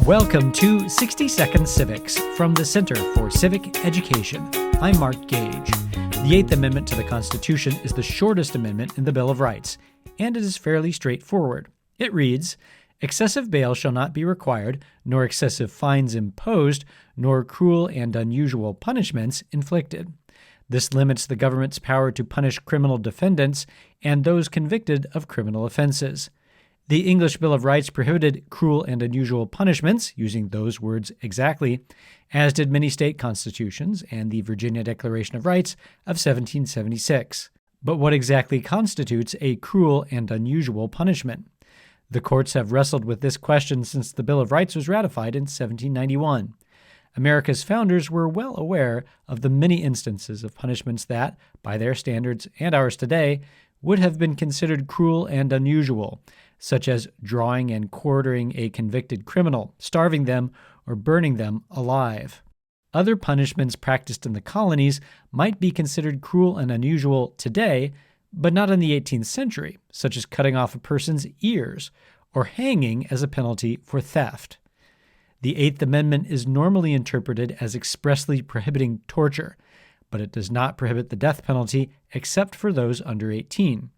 Welcome to 60 Second Civics from the Center for Civic Education. I'm Mark Gage. The Eighth Amendment to the Constitution is the shortest amendment in the Bill of Rights, and it is fairly straightforward. It reads, "Excessive bail shall not be required, nor excessive fines imposed, nor cruel and unusual punishments inflicted." This limits the government's power to punish criminal defendants and those convicted of criminal offenses. The English Bill of Rights prohibited cruel and unusual punishments, using those words exactly, as did many state constitutions and the Virginia Declaration of Rights of 1776. But what exactly constitutes a cruel and unusual punishment? The courts have wrestled with this question since the Bill of Rights was ratified in 1791. America's founders were well aware of the many instances of punishments that, by their standards and ours today, would have been considered cruel and unusual, such as drawing and quartering a convicted criminal, starving them, or burning them alive. Other punishments practiced in the colonies might be considered cruel and unusual today, but not in the 18th century, such as cutting off a person's ears or hanging as a penalty for theft. The Eighth Amendment is normally interpreted as expressly prohibiting torture, but it does not prohibit the death penalty except for those under 18.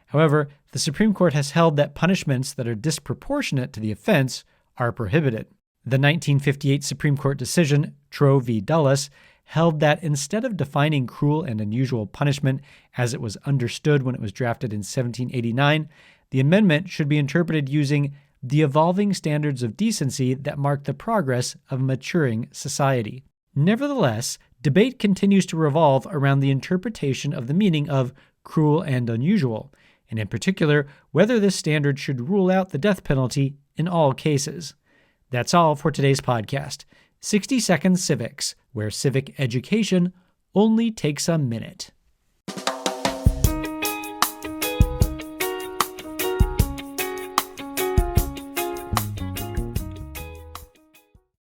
However, the Supreme Court has held that punishments that are disproportionate to the offense are prohibited. The 1958 Supreme Court decision, Troe v. Dulles, held that instead of defining cruel and unusual punishment as it was understood when it was drafted in 1789, the amendment should be interpreted using the evolving standards of decency that mark the progress of a maturing society. Nevertheless, debate continues to revolve around the interpretation of the meaning of cruel and unusual, and in particular, whether this standard should rule out the death penalty in all cases. That's all for today's podcast, 60 Second Civics, where civic education only takes a minute.